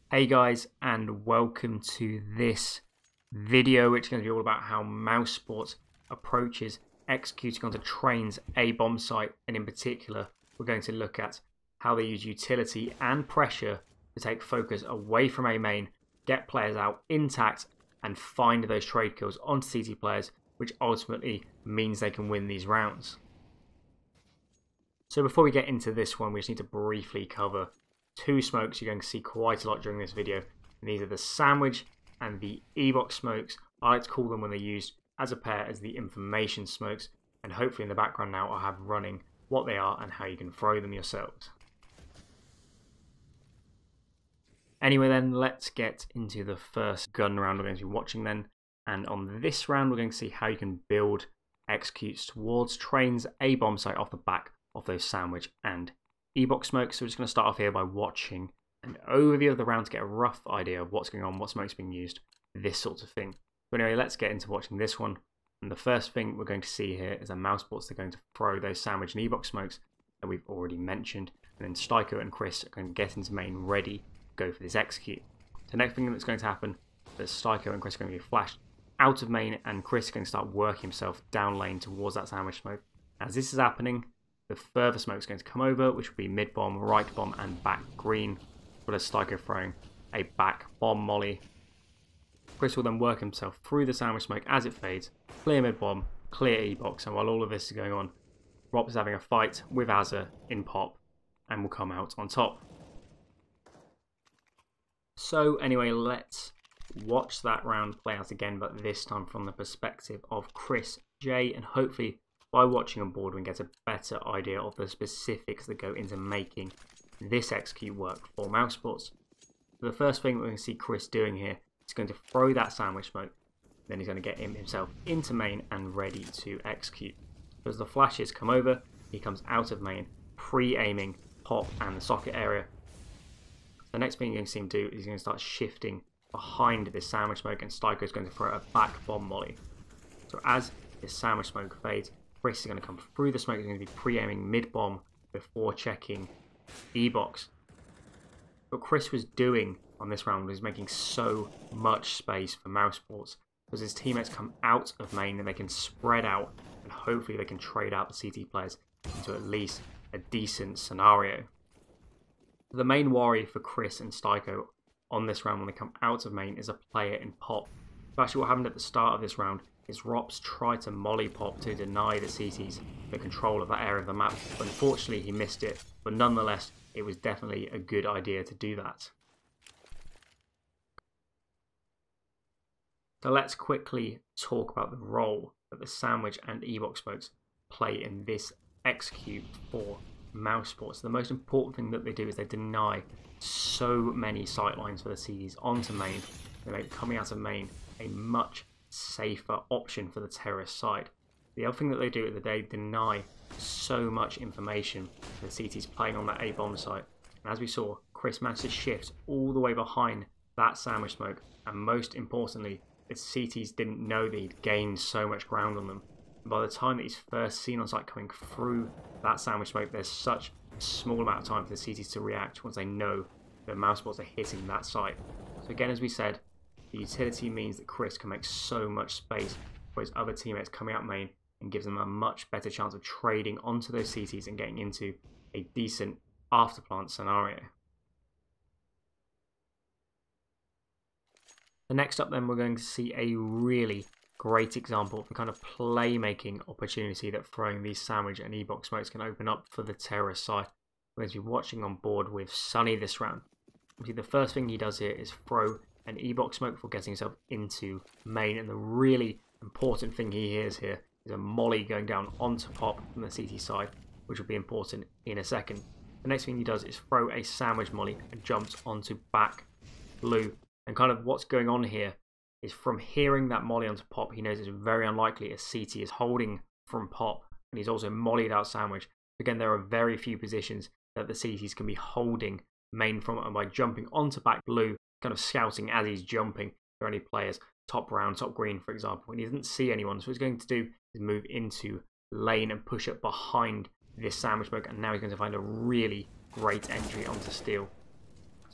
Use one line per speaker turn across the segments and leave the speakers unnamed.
Hey guys, and welcome to this video, which is going to be all about how mousesports approaches executing onto trains a bomb site, and in particular we're going to look at how they use utility and pressure to take focus away from a main, get players out intact, and find those trade kills onto CT players, which ultimately means they can win these rounds. So before we get into this one, we just need to briefly cover two smokes you're going to see quite a lot during this video, and these are the sandwich and the e-box smokes. I like to call them when they're used as a pair as the information smokes, and hopefully in the background now I'll have running what they are and how you can throw them yourselves. Anyway then, let's get into the first gun round we're going to be watching then, and on this round we're going to see how you can build executes towards trains a bomb site off the back of those sandwich and e-box smokes. So we're just going to start off here by watching an overview of the round to get a rough idea of what's going on, what smoke's being used, this sort of thing. But anyway, let's get into watching this one. And the first thing we're going to see here is a mousesports. They're going to throw those sandwich and e-box smokes that we've already mentioned. And then Styko and Chris are going to get into main ready to go for this execute. The next thing that's going to happen is Styko and Chris are going to be flashed out of main, and Chris is going to start working himself down lane towards that sandwich smoke. As this is happening, the further smoke is going to come over, which will be mid bomb, right bomb, and back green, as well as Styko throwing a back bomb molly. Chris will then work himself through the sandwich smoke as it fades, clear mid bomb, clear e-box, and while all of this is going on, Rob is having a fight with Azza in pop and will come out on top. So anyway, let's watch that round play out again, but this time from the perspective of Chris J, and hopefully by watching on board we can get a better idea of the specifics that go into making this execute work for mousesports. The first thing we're going to see Chris doing here is going to throw that sandwich smoke, then he's going to get himself into main and ready to execute. As the flashes come over, he comes out of main, pre-aiming pop and the socket area. The next thing you're going to see him do is he's going to start shifting behind this sandwich smoke, and Styko is going to throw a back bomb molly. So as this sandwich smoke fades, Chris is going to come through the smoke. He's going to be pre-aiming mid-bomb before checking E-box. What Chris was doing on this round was making so much space for mousesports, because his teammates come out of main and they can spread out, and hopefully they can trade out the CT players into at least a decent scenario. The main worry for Chris and Styko on this round when they come out of main is a player in pop. So actually what happened at the start of this round is Rops tried to molly pop to deny the CTs the control of that area of the map, but unfortunately he missed it, but nonetheless it was definitely a good idea to do that. So let's quickly talk about the role that the sandwich and e-box smokes play in this execute for mousesports. The most important thing that they do is they deny so many sightlines for the CTs onto main. They make coming out of main a much safer option for the terrorist side. The other thing that they do is that they deny so much information for the CTs playing on that A bomb site. And as we saw, Chris managed to shift all the way behind that sandwich smoke, and most importantly, the CTs didn't know that he'd gained so much ground on them. And by the time that he's first seen on site coming through that sandwich smoke, there's such a small amount of time for the CTs to react once they know that mousesports are hitting that site. So again, as we said, the utility means that Chris can make so much space for his other teammates coming out main, and gives them a much better chance of trading onto those CTs and getting into a decent afterplant scenario. The next up then, we're going to see a really great example of the kind of playmaking opportunity that throwing these sandwich and e-box smokes can open up for the terrorist side. We're going to be watching on board with Sunny this round. The first thing he does here is throw an e-box smoke before getting himself into main, and the really important thing he hears here is a molly going down onto pop from the CT side, which will be important in a second. The next thing he does is throw a sandwich molly and jumps onto back blue, and kind of what's going on here is from hearing that molly onto pop, he knows it's very unlikely a CT is holding from pop, and he's also mollied out sandwich. Again, there are very few positions that the CTs can be holding main from, and by jumping onto back blue, kind of scouting as he's jumping for any players, top brown, top green for example, and he doesn't see anyone, so what he's going to do is move into lane and push up behind this sandwich smoke, and now he's going to find a really great entry onto steel.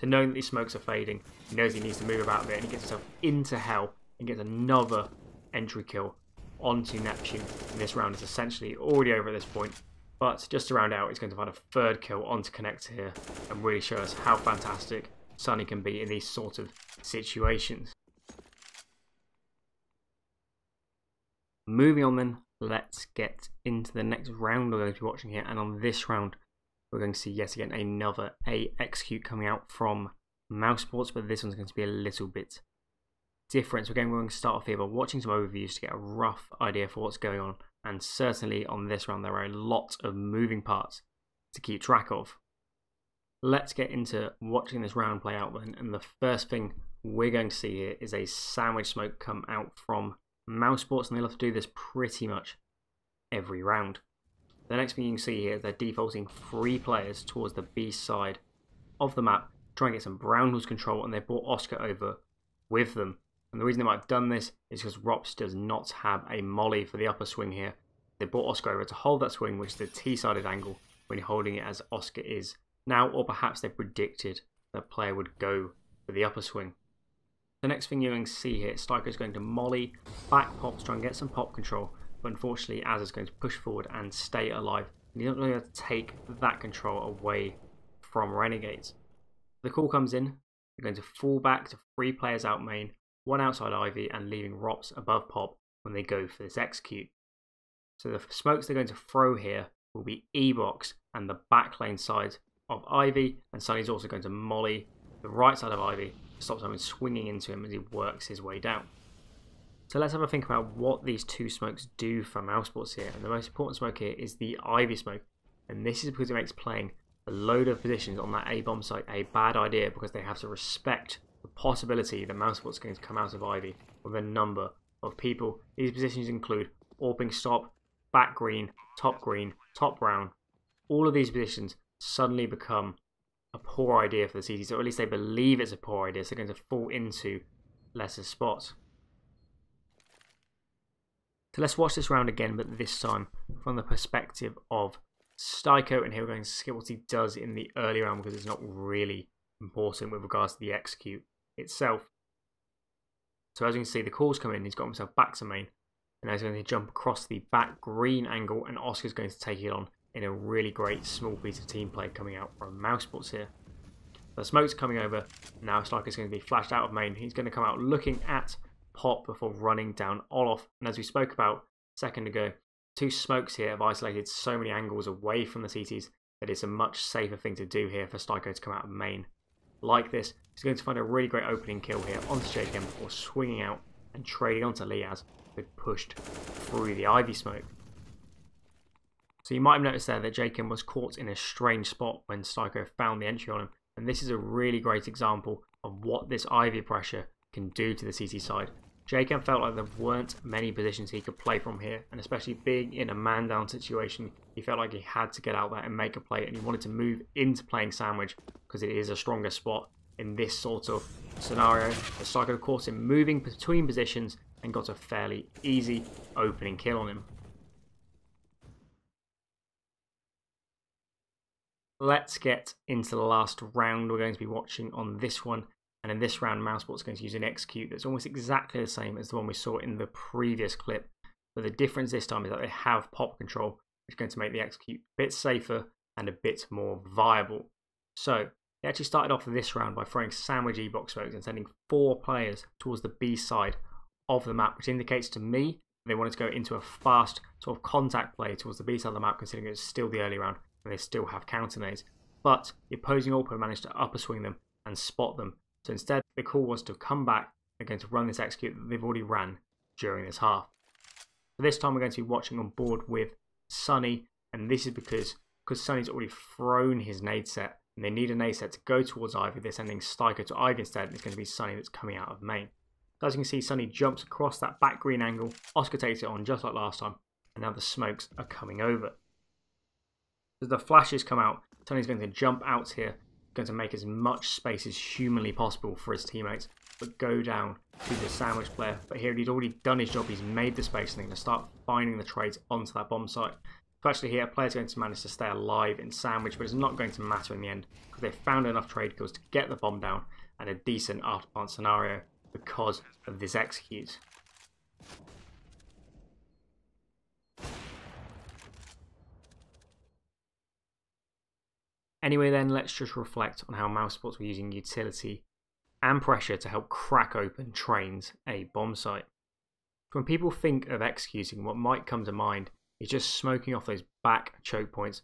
So knowing that these smokes are fading, he knows he needs to move about a bit, and he gets himself into hell and gets another entry kill onto Neptune. And this round is essentially already over at this point. But just to round out, he's going to find a third kill onto Connector here and really show us how fantastic Sunny can be in these sort of situations. Moving on then, let's get into the next round we're going to be watching here. And on this round, we're going to see yet again another A execute coming out from mousesports, but this one's going to be a little bit different. So again, we're going to start off here by watching some overviews to get a rough idea for what's going on. And certainly on this round, there are a lot of moving parts to keep track of. Let's get into watching this round play out then. And the first thing we're going to see here is a sandwich smoke come out from mousesports, and they'll have to do this pretty much every round. The next thing you can see here is they're defaulting 3 players towards the B side of the map, trying to get some Brownhill's control, and they brought Oscar over with them. And the reason they might have done this is because Rops does not have a molly for the upper swing here. They brought Oscar over to hold that swing, which is the T-sided angle, when you're holding it as Oscar is now, or perhaps they predicted that player would go for the upper swing. The next thing you're going to see here, Striker is going to molly back Pop to try and get some pop control, but unfortunately Az is going to push forward and stay alive. And you're not going to take that control away from Renegades. The call comes in, you're going to fall back to 3 players out main, 1 outside Ivy, and leaving Rops above Pop when they go for this execute. So the smokes they're going to throw here will be E-box and the back lane side of Ivy, and Sunny's also going to molly the right side of Ivy to stop someone swinging into him as he works his way down. So let's have a think about what these 2 smokes do for mousesports here. And the most important smoke here is the Ivy smoke, and this is because it makes playing a load of positions on that A bomb site a bad idea, because they have to respect the possibility that mousesports are going to come out of Ivy with a number of people. These positions include Orping Stop, back green, top brown. All of these positions suddenly become a poor idea for the CTs, or at least they believe it's a poor idea, so they're going to fall into lesser spots. So let's watch this round again, but this time from the perspective of Styko, and here we're going to skip what he does in the early round because it's not really important with regards to the execute itself. So as you can see, the calls come in, he's got himself back to main, and now he's going to jump across the back green angle, and Oscar's going to take it on in a really great small piece of team play coming out from mousesports here. The smoke's coming over, now Styko's going to be flashed out of main. He's going to come out looking at Pop before running down Olof, and as we spoke about a second ago, 2 smokes here have isolated so many angles away from the CTs that it's a much safer thing to do here for Styko to come out of main. Like this, he's going to find a really great opening kill here onto JKM before swinging out and trading onto Liaz, who pushed through the Ivy smoke. So you might have noticed there that JKM was caught in a strange spot when Styko found the entry on him, and this is a really great example of what this Ivy pressure can do to the CT side. JKM felt like there weren't many positions he could play from here, and especially being in a man down situation, he felt like he had to get out there and make a play, and he wanted to move into playing sandwich because it is a stronger spot in this sort of scenario. The Styko caught him moving between positions and got a fairly easy opening kill on him. Let's get into the last round we're going to be watching on this one. And in this round, mousesports is going to use an execute that's almost exactly the same as the one we saw in the previous clip. But the difference this time is that they have pop control, which is going to make the execute a bit safer and a bit more viable. So they actually started off this round by throwing sandwich E-box smokes and sending 4 players towards the B side of the map, which indicates to me they wanted to go into a fast sort of contact play towards the B side of the map, considering it's still the early round and they still have counter nades. But the opposing Orpo managed to upper swing them and spot them. So instead, the call was to come back. They're going to run this execute that they've already ran during this half. So this time we're going to be watching on board with Sunny, and this is because Sunny's already thrown his nade set, and they need a nade set to go towards Ivy. They're sending Styko to Ivy instead, and it's going to be Sunny that's coming out of main. So as you can see, Sunny jumps across that back green angle. Oscar takes it on just like last time, and now the smokes are coming over. As the flashes come out, Sunny's going to jump out here, going to make as much space as humanly possible for his teammates, but go down to the sandwich player. But here he'd already done his job, he's made the space, and they're going to start finding the trades onto that bomb site. So actually here, players are going to manage to stay alive in Sandwich, but it's not going to matter in the end because they've found enough trade kills to get the bomb down and a decent afterplant scenario because of this execute. Anyway then, let's just reflect on how mousesports were using utility and pressure to help crack open trains a bomb site. When people think of executing, what might come to mind is just smoking off those back choke points,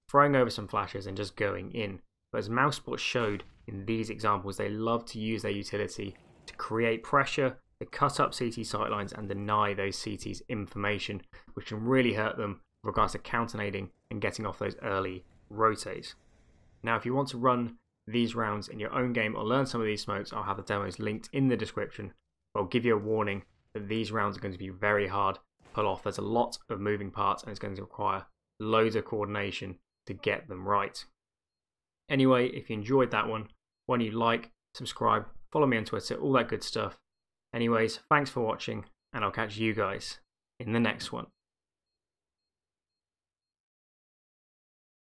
throwing over some flashes and just going in. But as mousesports showed in these examples, they love to use their utility to create pressure, to cut up CT sightlines and deny those CTs information, which can really hurt them with regards to counter-nading and getting off those early rotates. Now, if you want to run these rounds in your own game or learn some of these smokes, I'll have the demos linked in the description. I'll give you a warning that these rounds are going to be very hard to pull off. There's a lot of moving parts and it's going to require loads of coordination to get them right. Anyway, if you enjoyed that one, why don't you like, subscribe, follow me on Twitter, all that good stuff. Anyways, thanks for watching and I'll catch you guys in the next one.